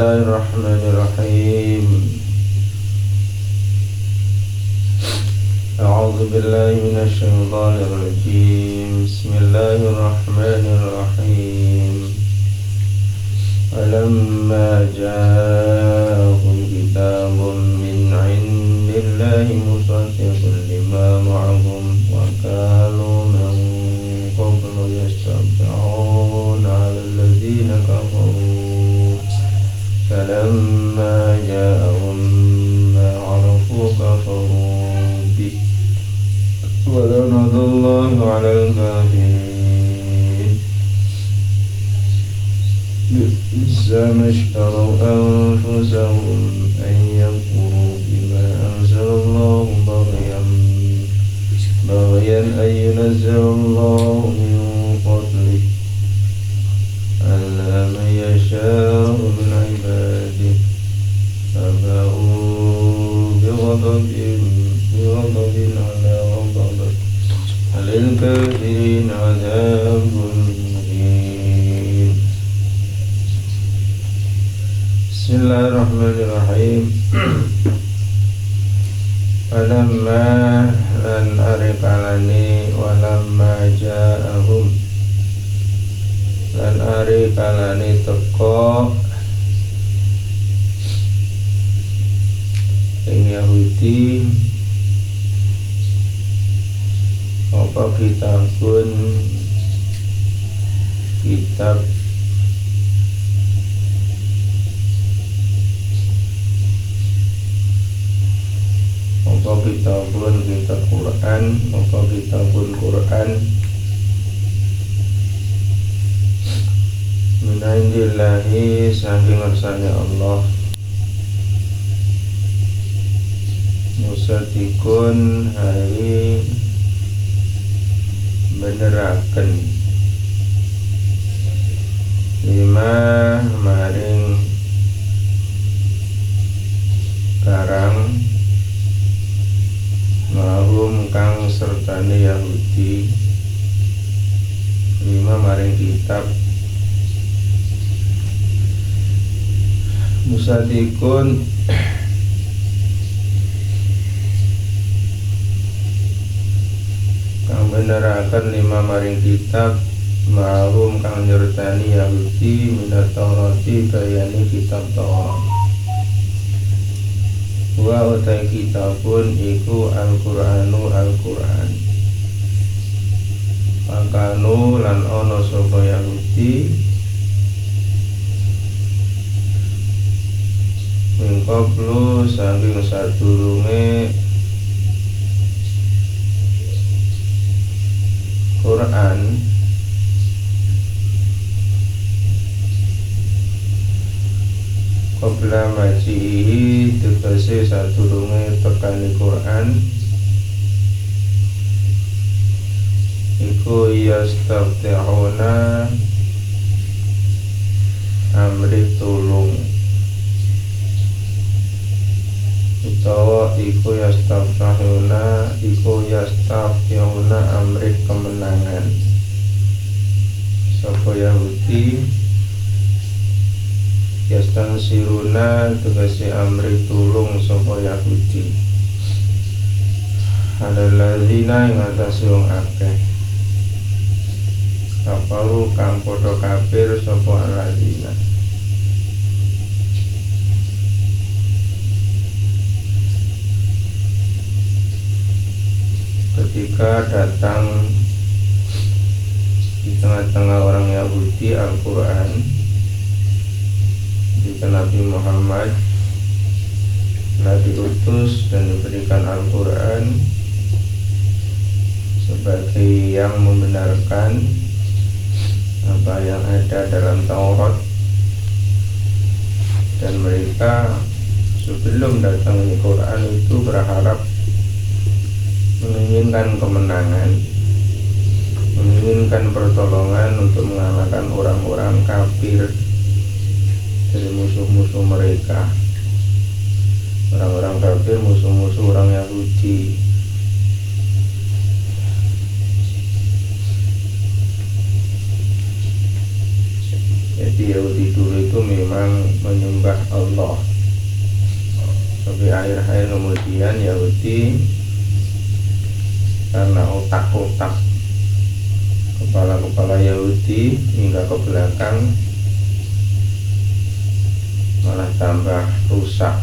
Bismillahirrahmanirrahim. A'udzu billahi minasy syaithanir rajim. Bismillahirrahmanirrahim. Alamma ja'ahum kitabun min 'indillahi musaddiqun lima ma'ahum wa kanu min qablu yastab'una 'ala alladhina kafaru falamma ja'ahum ma 'arafu kafaru bihi wa lanadallahu 'alal kafirin. Bi'sa mashtaru anfusahum an yakfuru bima anzalallahu baghyan an yunazzalallahu min fadlihi ala man yasha'u min ibadihi faba'u bighadabin ala ghadabin walil kafirin 'adzabun muhin. Bismillahirrahmanirrahim. Walamma lan arikalani walamma ja'ahum lan arikalani teko ing Yahudi apa kitabun kitab apa kitabun kitab Quran apa kitabun Quran minaindillahi saking ngersane Allah musadikun hari beneraken lima maring karang mahum kang sertane Yahudi lima maring kitab musadikun kang beneraken lima maring kitab mahum kang nyertani Yahudi minat Taurati bayani kitab Taurat wa utai kitabun iku Al-Qur'anu Al-Qur'an makanu lan ono sapa Yahudi min qablu saking sadurunge Quran qabla majihi tegese sadurunge tekani Quran iku yastafti'una amri tulung utawa iku yastafti'una amri kemenangan sapa Yahudi yastansiruna tegese amri tulung sapa Yahudi adalladzina ing atase wong akeh kafaru kang padha kafir sapa alladzina ketika datang di tengah-tengah orang Yahudi Al-Quran jika Nabi Muhammad telah diutus dan diberikan Al-Quran sebagai yang membenarkan apa yang ada dalam Taurat, dan mereka sebelum datang di Quran itu berharap menginginkan kemenangan, menginginkan pertolongan untuk mengalahkan orang-orang kafir dari musuh-musuh mereka. Orang-orang kafir musuh-musuh orang Yahudi. Jadi Yahudi dulu itu memang menyembah Yahudi karena otak-otak kepala-kepala Yahudi hingga ke belakang malah tambah rusak.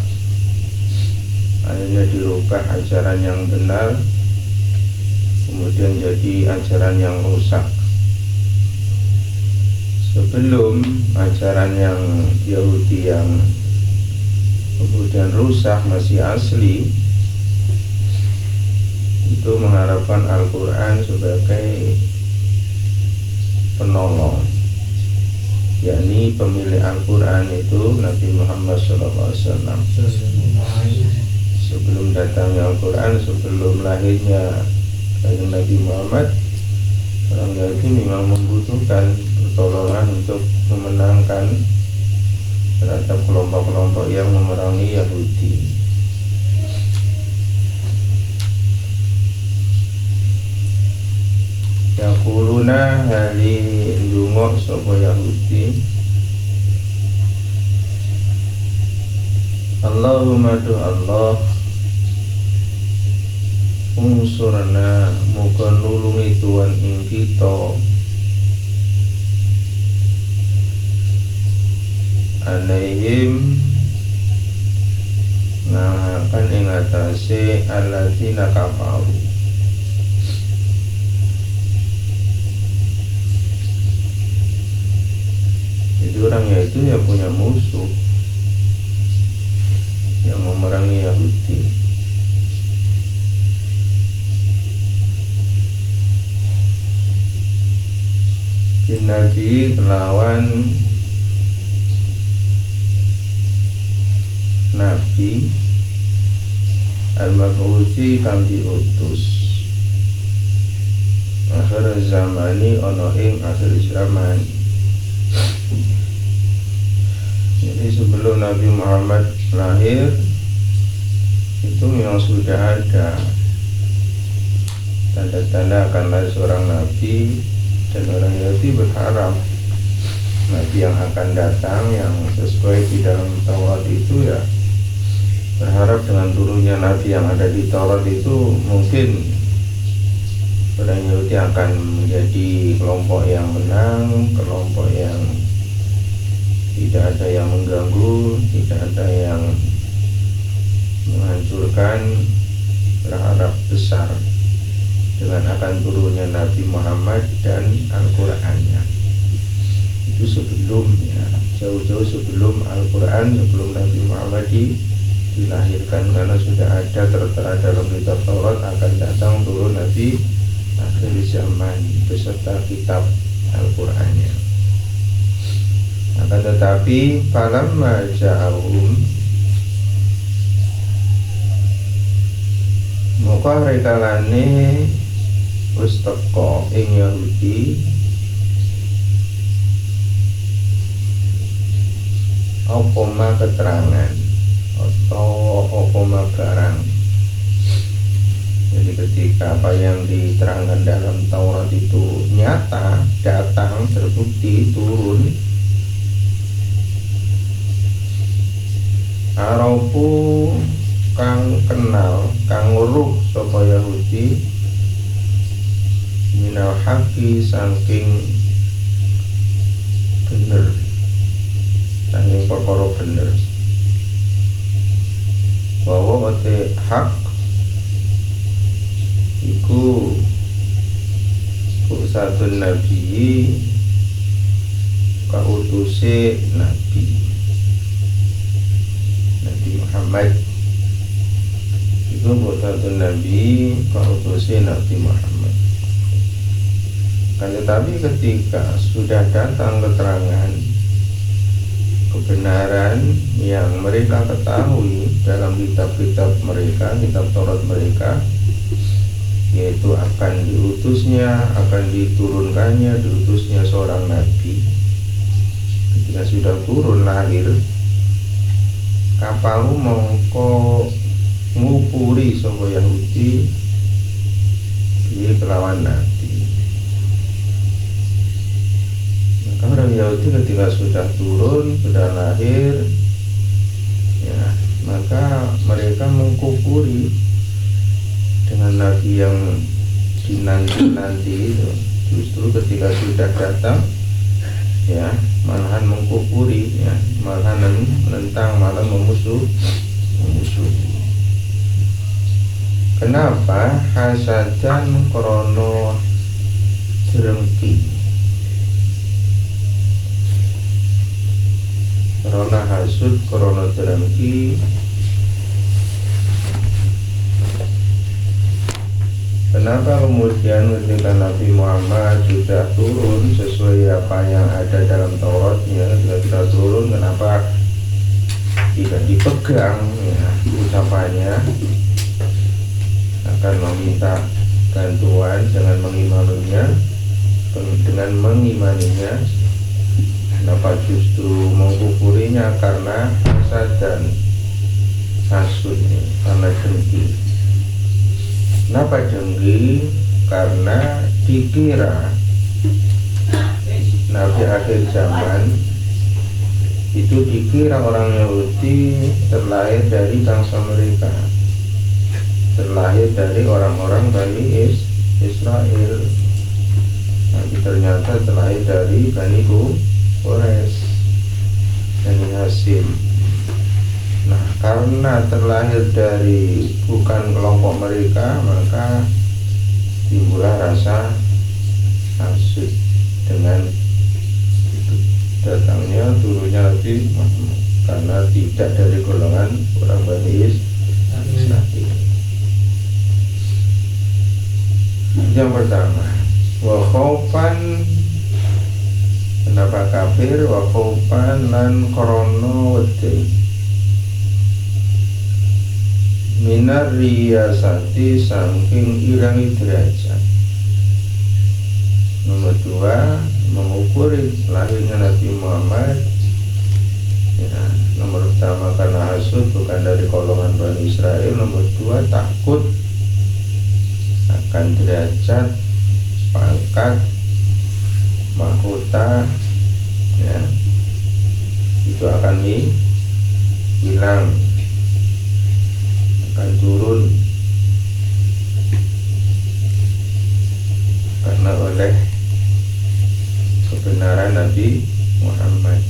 Akhirnya dirubah ajaran yang benar kemudian jadi ajaran yang rusak. Sebelum ajaran yang Yahudi yang kemudian rusak masih asli, itu mengharapkan Al-Quran sebagai penolong, yakni pemilik Al-Quran itu Nabi Muhammad SAW. Sebelum datangnya Al-Quran, sebelum lahirnya Nabi Muhammad, orang Yahudi memang membutuhkan pertolongan untuk memenangkan terhadap kelompok-kelompok yang memerangi Yahudi. Yaquluna hali ndonga sapa Yahudi, Allahumma du Allah unsurna, muga nulungi Tuhan ing kita alaihim ngakan ing atase alladzina kafaru. Jadi orangnya itu ya punya musuh yang memerangi Yahudi. Nabi melawan Nabi al-mab'uthi kang diutus akhir zamani ana ing akhir zaman. Jadi sebelum Nabi Muhammad lahir itu memang sudah ada tanda-tanda akan lahir seorang Nabi, dan orang Yahudi berharap Nabi yang akan datang yang sesuai di dalam Taurat itu ya, berharap dengan turunnya Nabi yang ada di Taurat itu mungkin orang Yahudi akan menjadi kelompok yang menang, kelompok yang tidak ada yang mengganggu, tidak ada yang menghancurkan. Berharap besar dengan akan turunnya Nabi Muhammad dan Al-Qur'annya. Itu sebelum ya, jauh-jauh sebelum Al-Quran, sebelum Nabi Muhammad dilahirkan, karena sudah ada tertera dalam kitab Taurat akan datang turun Nabi akhir zaman beserta kitab Al-Qurannya. Akan tetapi falamma ja'ahum, maka rekalane wis teka ing Yahudi apa keterangan atau apa barang. Jadi ketika apa yang diterangkan dalam Taurat itu nyata, datang, terbukti, turun, arafu kang kenal, kang weruh sapa Yahudi minal haqi saking bener, saking perkara bener, bahwa ote hak iku ursatun nabi, kautuse Nabi Muhammad, itu ursatun nabi, kautuse Nabi Muhammad. Kan tetapi ketika sudah datang keterangan kebenaran yang mereka ketahui dalam kitab-kitab mereka, kitab Taurat mereka, yaitu akan diutusnya, akan diturunkannya, diutusnya seorang nabi. Ketika sudah turun lahir, kapalu mongko ngupuri sapa Yahudi di kelawan nabi. Maka orang Yahudi ketika sudah turun, sudah lahir, ya, maka mereka mengkufuri dengan nabi yang dinanti-nanti itu, justru ketika sudah datang ya malahan mengkufuri, ya malahan menentang, malah memusuhi. Kenapa? Hasadan krono drengki, krono hasud, krono drengki. Kenapa kemudian ketika Nabi Muhammad sudah turun sesuai apa yang ada dalam Tauratnya, ketika turun, kenapa tidak dipegang ya, ucapannya akan meminta bantuan dengan mengimaninya, kenapa justru mengkufurinya? Karena hasad dan hasudnya, karena dengki. Kenapa dengki? Karena dikira Nabi akhir zaman itu dikira orang Yahudi terlahir dari bangsa mereka, terlahir dari orang-orang Bani Israel, tapi ternyata terlahir dari Bani Quraisy, Bani Hashim. Nah, karena terlahir dari bukan kelompok mereka, maka timbullah rasa hasud dengan datangnya turunnya Nabi Muhammad, karena tidak dari golongan orang Bani Israil. Yang pertama, wa khaufan, kenapa kafir? Wa khaufan lan krono wedi, minar riyasati saking irangi derajat. Nomor dua, mengukuri lahirnya Nabi Muhammad ya, nomor pertama karena hasud, bukan dari golongan Bani Israel. Nomor dua, takut akan derajat, pangkat, mahkota ya, itu akan hilang, akan turun karena oleh kebenaran Nabi Muhammad.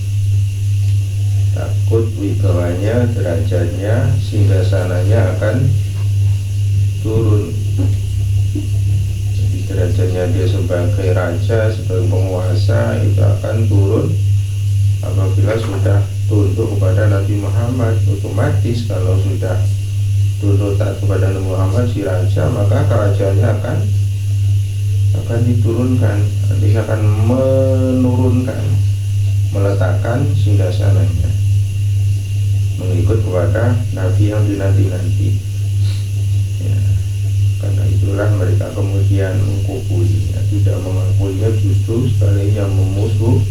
Takut wibawanya, derajatnya, singgasananya akan turun. Jadi derajatnya dia sebagai raja, sebagai penguasa itu akan turun apabila sudah tunduk kepada Nabi Muhammad. Otomatis kalau sudah tunduk taat kepada Nabi Muhammad si raja, maka kerajaannya akan diturunkan, artinya akan menurunkan, meletakkan singgasananya, mengikut kepada Nabi yang dinanti-nanti ya. Karena itulah mereka kemudian mengkukuinya, tidak mengakuinya, justru sebaliknya memusuhinya.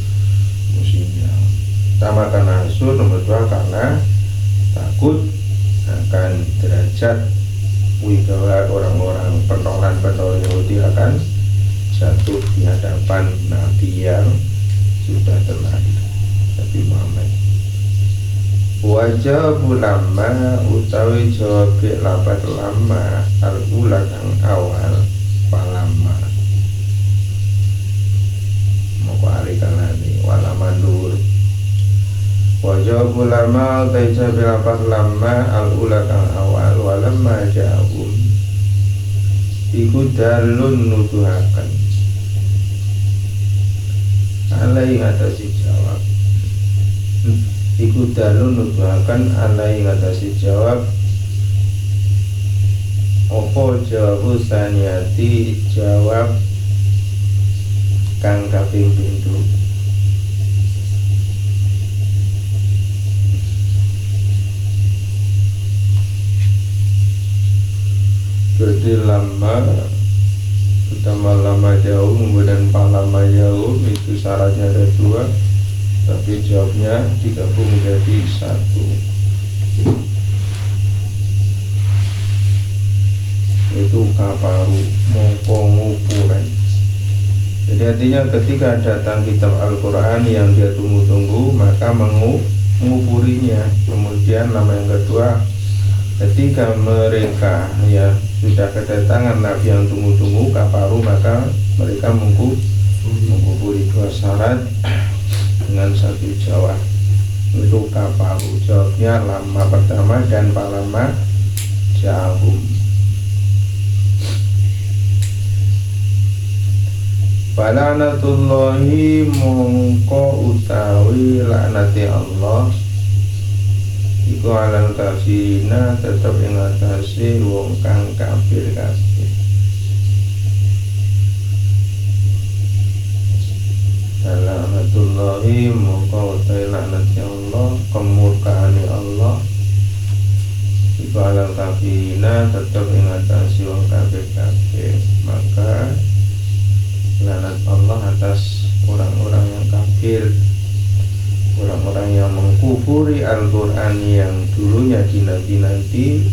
Pertama karena hasud, nomor dua karena takut akan derajat wibawa orang-orang pentolan Yahudi akan jatuh di hadapan Nabi yang sudah terlahir, Nabi Muhammad. Wajah ulama utawi jawab lapat lama al-ula kang awal palama moko ari kalane wala mandur. Wajah ulama utawi jawab lapat lama al-ula kang awal walamma ja'um iku dalun nuduhaken alai ngatasi jawab, iku dalun nuduhaken alai ngatasi jawab opo jawab saniyati, jawab kang kaping pintu. Jadi lama, pertama lama jauh, kemudian lama jauh, itu syaratnya ada dua, tapi jawabnya digabung menjadi satu, itu kaparu, mongko ngupuran. Jadi artinya ketika datang kitab Al-Quran yang dia tunggu-tunggu, maka mengupurinya. Kemudian lama yang kedua, ketika mereka ya sudah kedatangan Nabi yang tunggu-tunggu, kafaru, maka mereka mengkufuri. Dua syarat dengan satu jawab. Itu kafaru, jawabnya lama pertama dan palama jahum. Fala'natullahi mongko utawi laknati Allah iku alal kafirina tetep ing atase wong kang kafir kabeh. Fala'natullahi mongko utawi laknati Allah, kemurkaane Allah iku alal kafirina tetep ing atase wong kafir kabeh. Maka laknat Allah atas orang-orang yang kafir, orang-orang yang mengkufuri Al-Quran yang dulunya dinanti-nanti,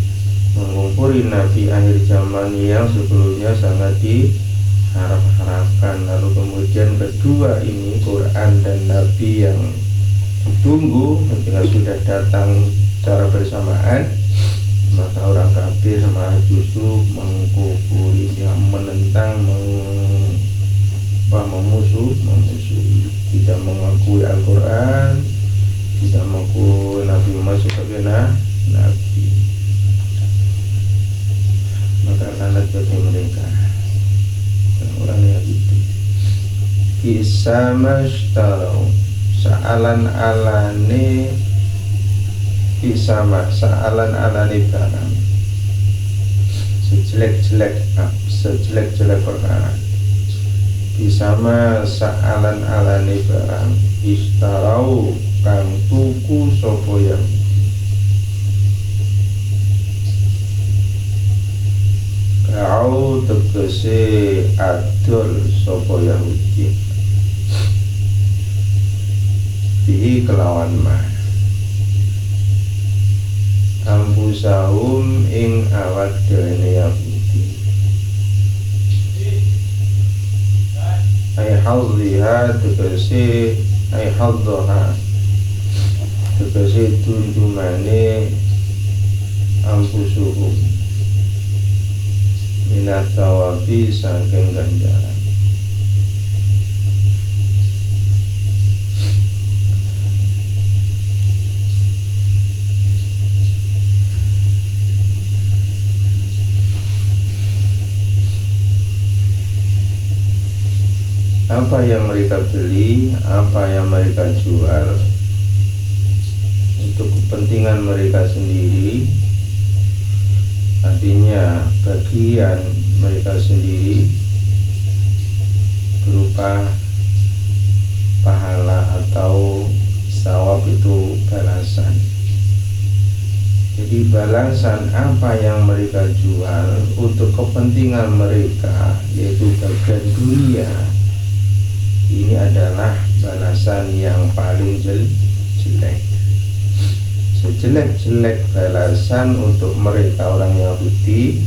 mengkufuri Nabi akhir zaman yang sebelumnya sangat diharap-harapkan. Lalu kemudian kedua, ini Quran dan Nabi yang ditunggu ketika sudah datang secara bersamaan, maka orang kafir malah justru mengkufuri, menentang, memusuhi, tidak mengakui Al-Quran, tidak mengakui Nabi Muhammad sebagai Nabi. Maka laknat bagi mereka, orang yang itu. Bisa mastarau sa'alan alane, bisa sa'alan alane barang sejelek perkara. Bisama sa'alan alane barang istarau kang tuku sapa Yahudi. Kau tegese adol sapa Yahudi bihi kelawan ma ampusahum ing awak dene Yahudi. Ay hadhiha tegese, ay hadhaha tegese tunjumane ampusuhum minat tawabi saking ganjaran. Apa yang mereka beli, apa yang mereka jual untuk kepentingan mereka sendiri, artinya bagian mereka sendiri berupa pahala atau sawab, itu balasan. Jadi balasan apa yang mereka jual untuk kepentingan mereka, yaitu bagian dunia, ini adalah balasan yang paling jelek. Sejelek-jelek balasan untuk mereka orang Yahudi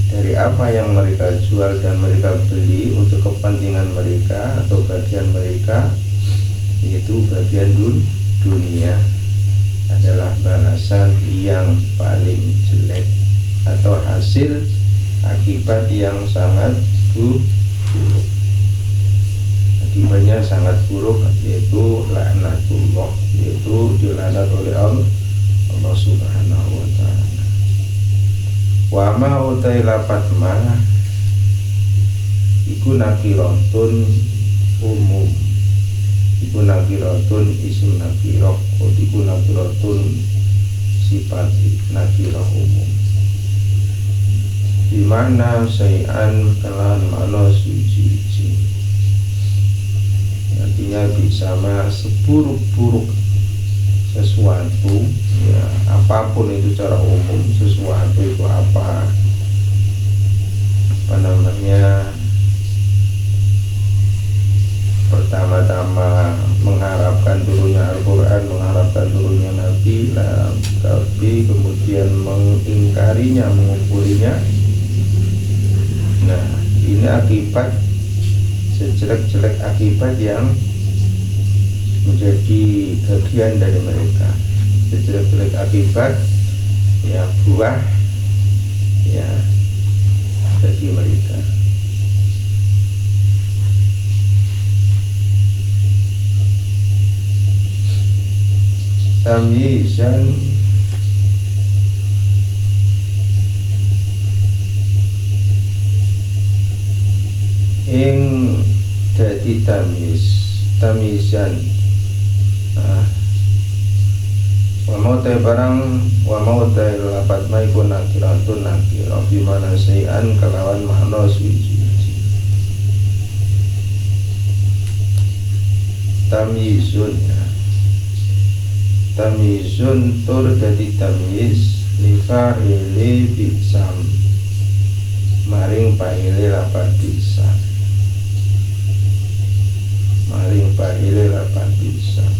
dari apa yang mereka jual dan mereka beli untuk kepentingan mereka atau bagian mereka, yaitu bagian dunia, adalah balasan yang paling jelek atau hasil akibat yang sangat buruk. Akibatnya sangat buruk, yaitu laknatullah, yaitu dilaknat oleh Allah Subhanahu wa ta'ala. Wa ma utai lapat ma iku nakiratun umum, iku nakiratun isim nakirah, iku nakiratun sifat nakirah umum. Dimana sayan kelan mana suci-suci, artinya bersama seburuk-buruk sesuatu, ya, apapun itu secara umum. Sesuatu itu apa namanya, pertama-tama mengharapkan turunnya Al-Quran, mengharapkan turunnya Nabi, tapi kemudian mengingkarinya, mengukurinya. Nah, ini akibat, sejelek-jelek akibat yang menjadi bagian dari mereka. Sejelek-jelek akibat, ya, buah, ya, bagi mereka. Tamyizan ing dadi tamyizan wa mau te barang wa mau te lapat mai pun nakiratun nakira bimana sayan kelawan makna suci. Tamyizun tur dadi tamyiz lifa'ili bisam maring fa'ile lapat bisam maring fa'ile lapat bisam.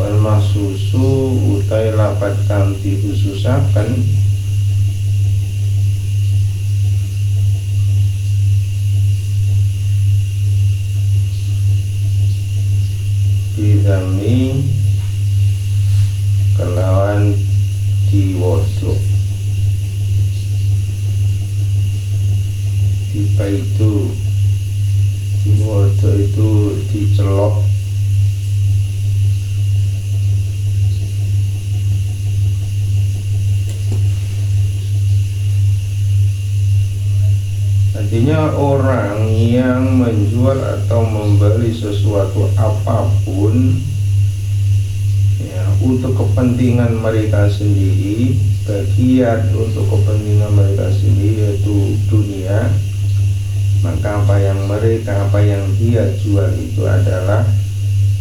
Wal mahsusu utai lapat kang dikhususaken bidami kelawan diwodok tiba itu diwodok itu dicelok artinya orang yang menjual atau membeli sesuatu apapun ya, untuk kepentingan mereka sendiri, bagian untuk kepentingan mereka sendiri yaitu dunia, maka apa yang dia jual itu adalah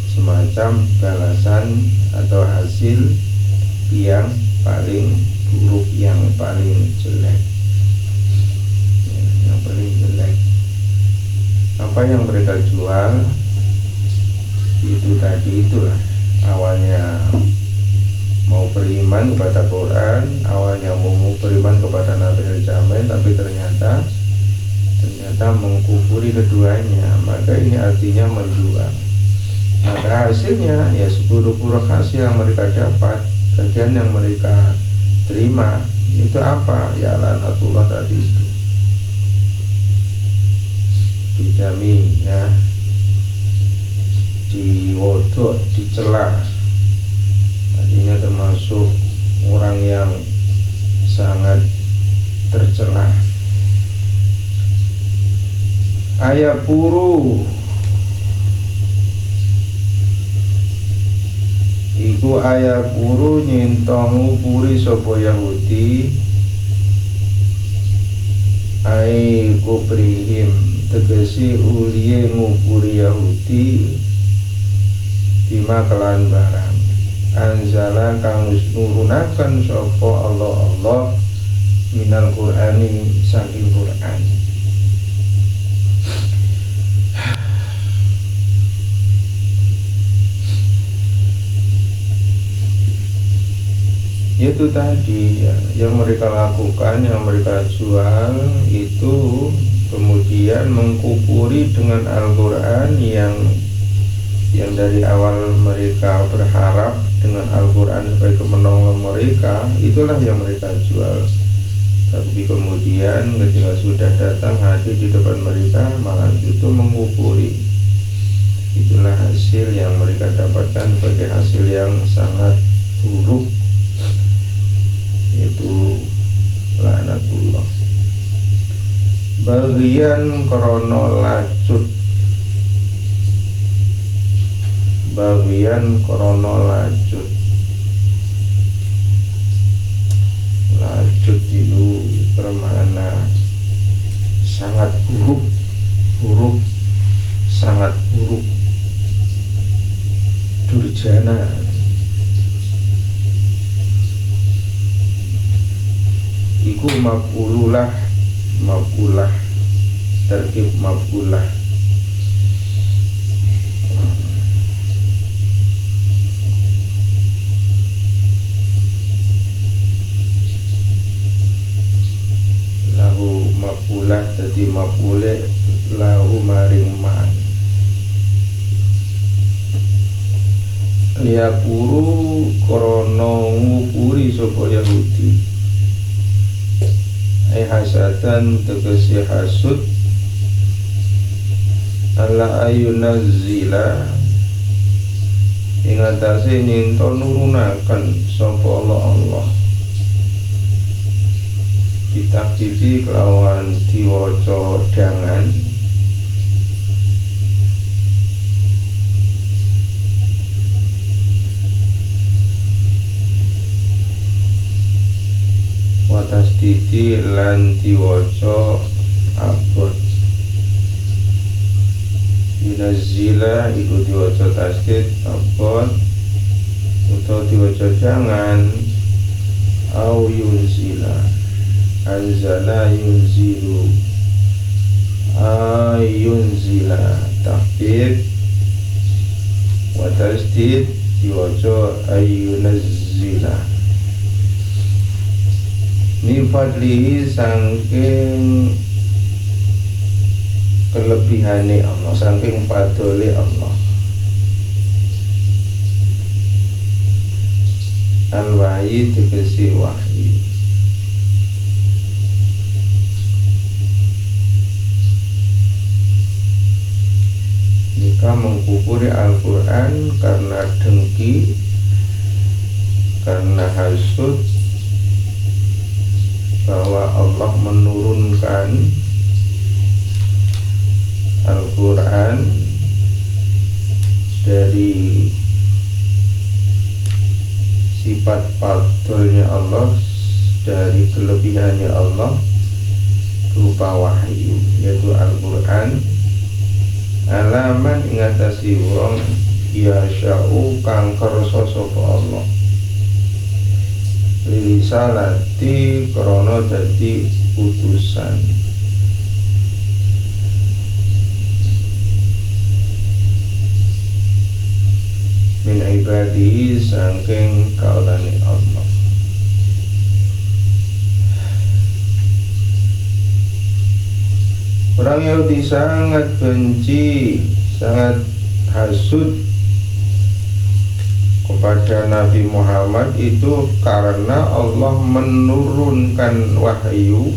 semacam balasan atau hasil yang paling buruk, yang paling jelek. Paling jelek apa yang mereka jual itu tadi, itulah awalnya mau beriman kepada Quran, awalnya mau beriman kepada Nabi Jamin, tapi ternyata mengkufuri keduanya, maka ini artinya menjual. Maka hasilnya ya seburuk-buruk hasil yang mereka dapat, bagian yang mereka terima itu apa? Ya laknatullah tadi itu. Dijami ya, diwodok, dicela, artinya termasuk orang yang sangat tercela. Ayat puru iku ayat puru nyintong puri sapa Yahudi ai kubrihim tegesi uliye ngupuri Yahudi bima kelan barang anjala kang wis nurunaken sapa Allah minal Qur'ani saking Qur'an. Itu tadi ya, yang mereka lakukan, yang mereka jual itu kemudian mengkufuri dengan Al-Quran yang dari awal mereka berharap dengan Al-Quran sebagai penolong mereka, itulah yang mereka jual. Tapi kemudian ketika sudah datang hadir di depan mereka, malah itu mengkufuri. Itulah hasil yang mereka dapatkan sebagai hasil yang sangat buruk, yaitu laknatullah. Bagian krono lacut, bagian krono lacut, lacut itu bermakna sangat buruk, buruk, sangat buruk, durjana. Iku maf'ululah, maf'ulah, terkib maf'ulah. Lahu maf'ulah dadi maf'ule lahu maring man ya puru krana ngupuri sapa Yahudi hasadan tegese hasud ala ayunazzila ing atase nyinto nurunaken sapa Allah kitab cici kelawan diwaca dangan watas titi lan diwaca abot yunazila iku diwaca tasdid abot utawa diwaca jangan au yunzila anzala yunzilu ayunzila takbir watasdid diwaca ayunazzila min fadlihi saking kelebihane Allah, saking padole Allah al-wahyi tegesi wahyu jika mengkufuri Al-Quran karena dengki, karena hasud bahwa Allah menurunkan Al-Quran dari sifat fadlnya Allah, dari kelebihannya Allah berupa wahyu, yaitu Al-Quran alaman ingatasi wong yasha'u kang kersa sapa Allah lisalati krana dadi utusan min ibadihi saking kaulane Allah. Orang Yahudi sangat benci, sangat hasud kepada Nabi Muhammad itu karena Allah menurunkan wahyu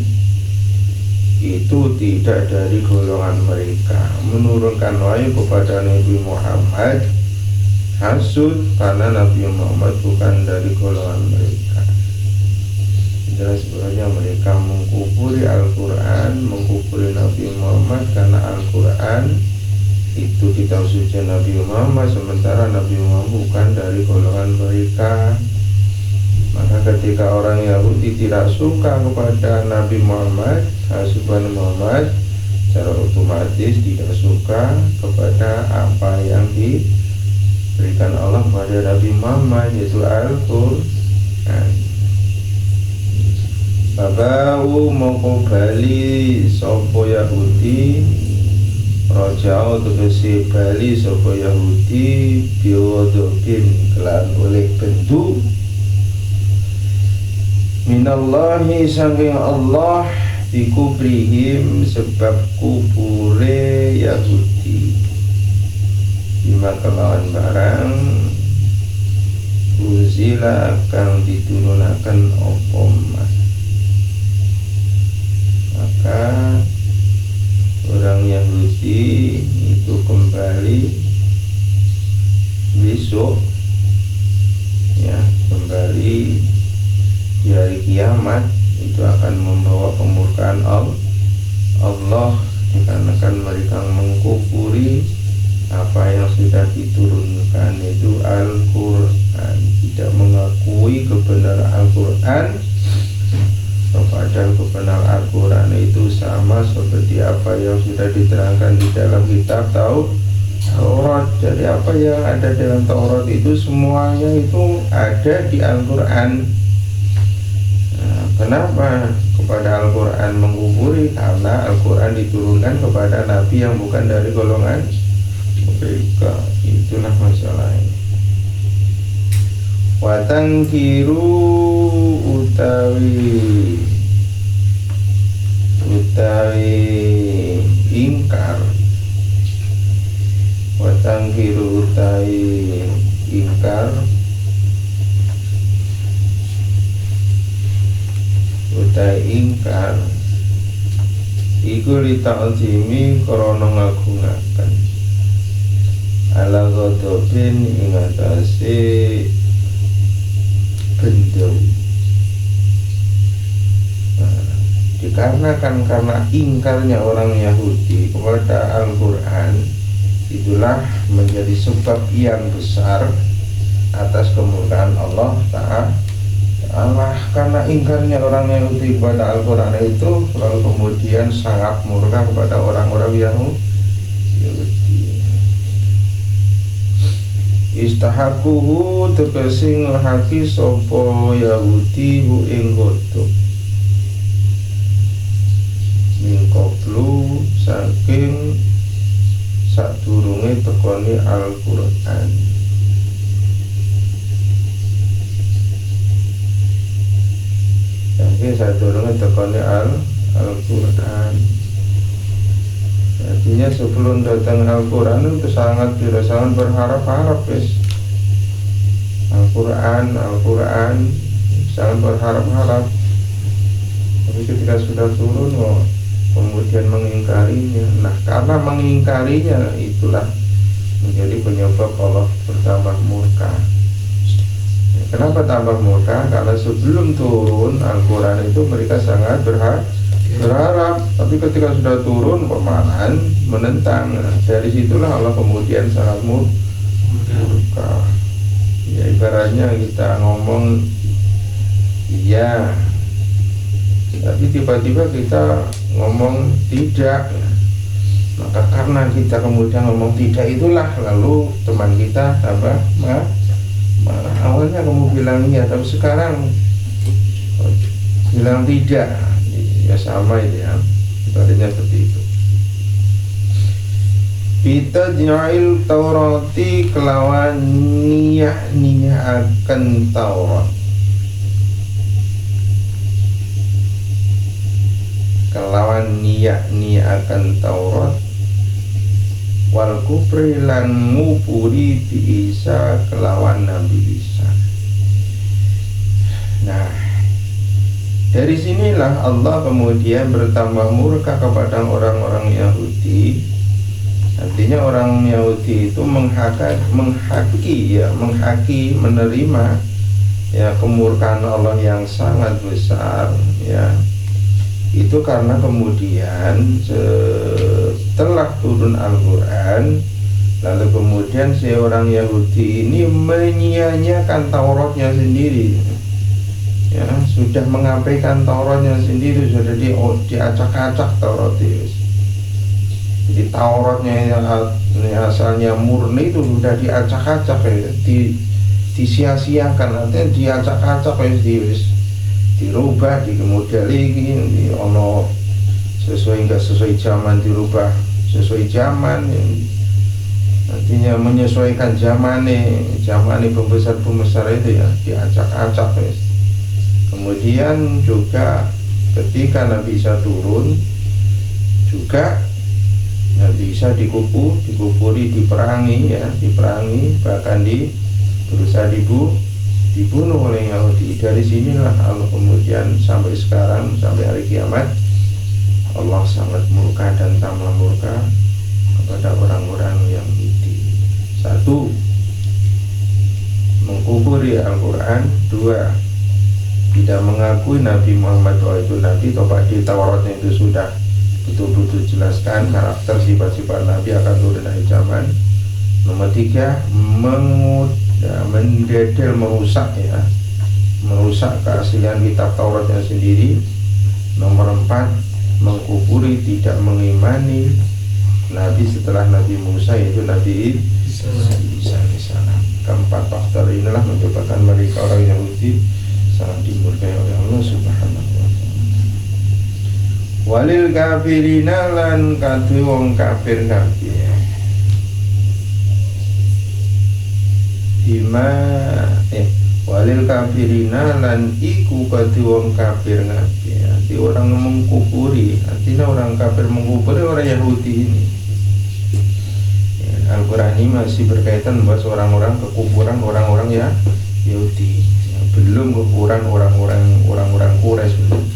itu tidak dari golongan mereka. Menurunkan wahyu kepada Nabi Muhammad hasud karena Nabi Muhammad bukan dari golongan mereka. Jelas sebenarnya mereka mengkufuri Al-Quran, mengkufuri Nabi Muhammad karena Al-Quran itu kitab suci Nabi Muhammad, sementara Nabi Muhammad bukan dari golongan mereka. Maka ketika orang Yahudi tidak suka kepada Nabi Muhammad, Hasuban Muhammad, secara otomatis tidak suka kepada apa yang diberikan Allah kepada Nabi Muhammad, yaitu Al-Quran. Babau mongko bali sapa Yahudi, rojau tegese bali sapa Yahudi biwadobin kelan oleh bendu minallahi saking Allah bikubrihim sebab kubure Yahudi bima kelawan barang uzila akan diturunakan opomah. Maka orang Yahudi itu kembali besok, ya, kembali di hari kiamat itu akan membawa kemurkaan Allah dikarenakan mereka mengkufuri apa yang sudah diturunkan, itu Al-Quran, tidak mengakui kebenaran Al-Quran. Padahal kebenaran Al-Quran itu sama seperti apa yang sudah diterangkan di dalam kitab Taurat. Jadi apa yang ada dalam Taurat itu semuanya itu ada di Al-Quran. Nah, kenapa kepada Al-Quran mengkufuri? Karena Al-Quran diturunkan kepada Nabi yang bukan dari golongan mereka. Itulah masalahnya. Watangkiru utawi ingkar, watangkiru utawi ingkar ta ingkar iku li ta'zimi krana ngagungaken ala ghadabin ing atase benda. Dikarenakan karena ingkarnya orang Yahudi kepada Al-Quran, itulah menjadi sebab yang besar atas kemurkaan Allah Ta'ala. Karena ingkarnya orang Yahudi kepada Al-Quran itu, lalu kemudian sangat murka kepada orang-orang Yahudi. Istahakuhu tegesi ngehaki sopo Yahudi hu ing godhog mingkoblu saking sadurunge tekoni Al-Quran. Saking sadurunge tekoni Al-Quran. Artinya sebelum datang Al-Quran itu sangat berharap-harap wis. Al-Quran sangat berharap-harap. Tapi ketika sudah turun kemudian mengingkarinya. Nah, karena mengingkarinya itulah menjadi penyebab Allah bertambah murka. Kenapa tambah murka? Karena sebelum turun Al-Quran itu mereka sangat berharap, tapi ketika sudah turun pemarahan menentang. Nah, dari situlah Allah kemudian sangat murka. Ya, ibaratnya kita ngomong iya, tapi tiba-tiba kita ngomong tidak. Maka karena kita kemudian ngomong tidak itulah lalu teman kita tambah marah. Awalnya kamu bilang iya, tapi sekarang bilang tidak. Ya sama itu ya, ibaratnya seperti itu. Kita ja'il Taurati kelawan niyah akan Taurat, kelawan niyah akan Taurat, wal kufri lan ngupuri bi Isa kelawan Nabi Isa. Nah, dari sinilah Allah kemudian bertambah murka kepada orang-orang Yahudi. Artinya orang Yahudi itu menghaki, menerima ya kemurkaan Allah yang sangat besar ya. Itu karena kemudian setelah turun Al-Quran, lalu kemudian si orang Yahudi ini menyia-nyiakan Tauratnya sendiri. Ya, sudah mengabaikan Tauratnya sendiri, sudah diacak-acak Taurat itu. Jadi Tauratnya yang asalnya murni itu sudah diacak-acak ya, disia-siakan, artinya diacak-acak ya, dirubah, dimodeli, di ono sesuai enggak sesuai zaman dirubah sesuai zaman ya. Artinya menyesuaikan zaman pembesar itu ya diacak-acak ya. Kemudian juga ketika Nabi Isa turun juga Nabi Isa dikupuri, diperangi, bahkan berusaha dibunuh oleh Yahudi. Dari sinilah Allah kemudian sampai sekarang, sampai hari kiamat, Allah sangat murka dan tambah murka kepada orang-orang Yahudi. Satu, mengkufuri Al-Quran. Dua, tidak mengakui Nabi Muhammad itu Nabi. Tobat di Tauratnya itu sudah betul-betul jelaskan karakter sifat-sifat Nabi akan turun akhir zaman. Nomor tiga, mendedel, merusak keaslian kitab Tauratnya sendiri. Nomor empat, mengkufuri, tidak mengimani Nabi setelah Nabi Musa, yaitu Nabi Isa di sana. Keempat faktor inilah menyebabkan mereka orang Yahudi sangat dimurkai oleh Allah Subhanahu wa ta'ala. Walil kafirina lan kadhe wong kafir kabeh walil kafirina lan iku kadhe wong kafir kabeh. Arti orang mengkufuri, artinya orang kafir mengkufuri orang Yahudi ini ya, Al-Quran ini masih berkaitan bahwa orang-orang kekufuran orang-orang ya Yahudi ya, belum kekufuran orang-orang Quraisy.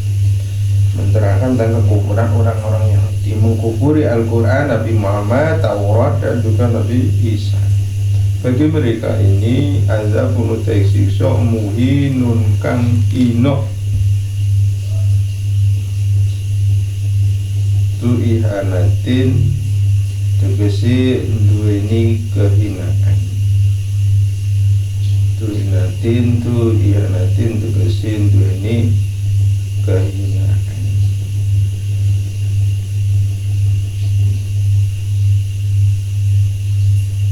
tentang kekufuran orang-orang yang mengkufuri Al-Quran, Nabi Muhammad, Taurat, dan juga Nabi Isa. Bagi mereka ini azabun utai siksa muhinun kang ino tu ihanatin tegesi duweni kehinaan. Tu ihanatin tegesi duweni kehinaan.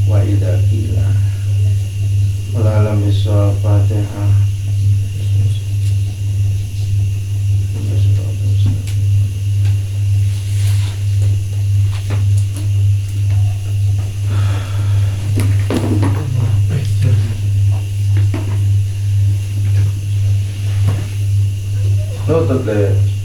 Wa idza qila walalam bisawab Fatihah. Notut deh.